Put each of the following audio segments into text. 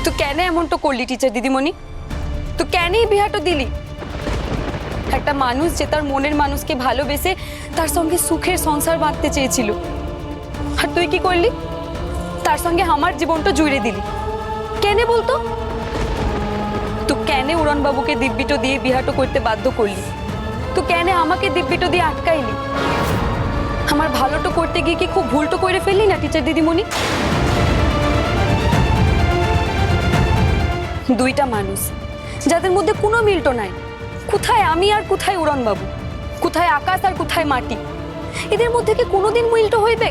তুই কেন এমনটা করলি টিচার দিদিমণি? তুই কেন এই বিহাটা দিলি? একটা মানুষ যে তার মনের মানুষকে ভালোবেসে তার সঙ্গে সুখের সংসার বাঁধতে চেয়েছিল, আর তুই কি করলি? তার সঙ্গে আমার জীবনটা জুড়ে দিলি। কেন বলতো? তুই কেন উড়ন বাবুকে দিব্যিটো দিয়ে বিহাটো করতে বাধ্য করলি? তুই কেন আমাকে দিব্যিটো দিয়ে আটকাইলি? আমার ভালোটা করতে গিয়ে কি খুব ভুলটো করে ফেললি না টিচার দিদিমণি? দুইটা মানুষ যাদের মধ্যে কোনো মিলটো নাই, কোথায় আমি আর কোথায় উড়ন বাবু, কোথায় আকাশ আর কোথায় মাটি, এদের মধ্যে কি কোনোদিন মিলটো হইবে?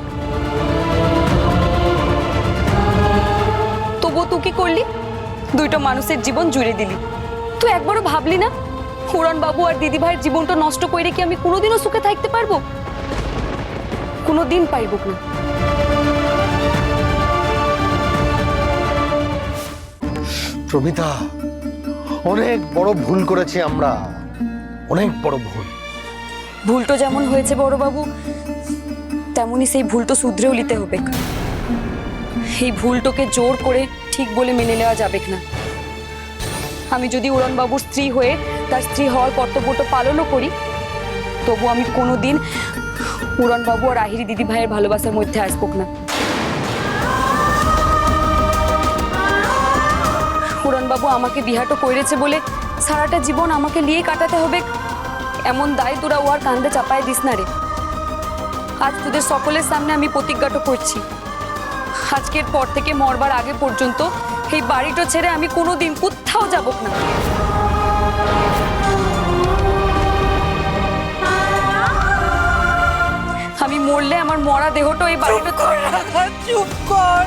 তবুও তুই কি করলি? দুইটা মানুষের জীবন জুড়ে দিলি। তুই একবারও ভাবলি না উড়ন বাবু আর দিদি ভাইয়ের জীবনটা নষ্ট করে কি আমি কোনোদিনও সুখে থাকতে পারবো? কোনোদিন পাইব না। প্রমিতা, অনেক বড় ভুল করেছি আমরা, অনেক বড় ভুল। ভুলটো যেমন হয়েছে বড় বাবু, তেমনি সেই ভুলটো শুধরেও নিতে হবে। এই ভুলটোকে জোর করে ঠিক বলে মেনে নেওয়া যাবে না। আমি যদি উড়ন বাবুর স্ত্রী হয়ে তার স্ত্রী হওয়ার কর্তব্যটা পালনও করি, তবু আমি কোনোদিন উড়ন বাবু আর আহিরি দিদি ভাইয়ের ভালোবাসার মধ্যে আসবো না। উড়ন বাবু আমাকে বিহাটো করেছে বলে সারাটা জীবন আমাকে নিয়ে কাটাতে হবে, এমন দায় তোরা ও আর কান্দে চাপায় দিস না রে। আজ তোদের সকলের সামনে আমি প্রতিজ্ঞাটা করছি, আজকের পর থেকে মরবার আগে পর্যন্ত এই বাড়িটা ছেড়ে আমি কোনোদিন কোথাও যাব না। আমি মরলে আমার মরা দেহটা এই বাড়িটা চুপ কর,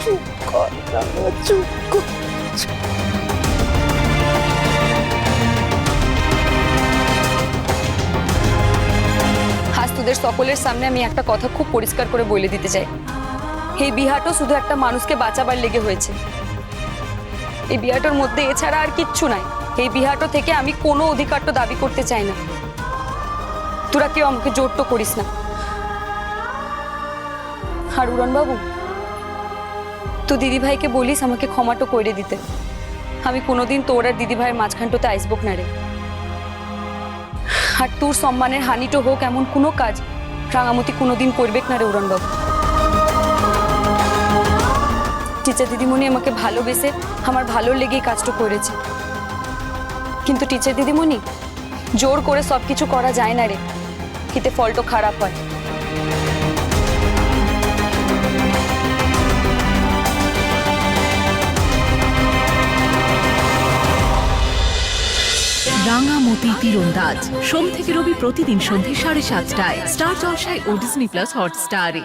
চুপ কর, চুপ কর। আজ তোদের সকলের সামনে আমি একটা কথা খুব পরিষ্কার করে বলে দিতে চাই, এই বিহাটো শুধু একটা মানুষকে বাঁচাবার লেগে হয়েছে। এই বিহাটোর মধ্যে এছাড়া আর কিচ্ছু নাই। এই বিহাটো থেকে আমি কোনো অধিকারটা দাবি করতে চাই না। তোরা কেউ আমাকে জোর তো করিস না। আর উড়ন বাবু, তুই দিদি ভাইকে বলিস আমাকে ক্ষমাটো করে দিতে। আমি কোনোদিন তোর আর দিদি ভাইয়ের মাঝখানটোতে আসবো না রে। আর তোর সম্মানের হানিটো হোক এমন কোনো কাজ রাঙামতি কোনোদিন করবে না রে উড়ন বাবু। টিচার দিদিমণি আমাকে ভালোবেসে আমার ভালো লেগেই কাজটা করেছে, কিন্তু টিচার দিদিমণি জোর করে সবকিছু করা যায় না রে, এতে ফলটা খারাপ হয়। রাঙামতি তীরন্দাজ সোম থেকে রবি প্রতিদিন সন্ধ্যে 7:30টায় স্টার জলসায় ও ডিজনি প্লাস হটস্টারে।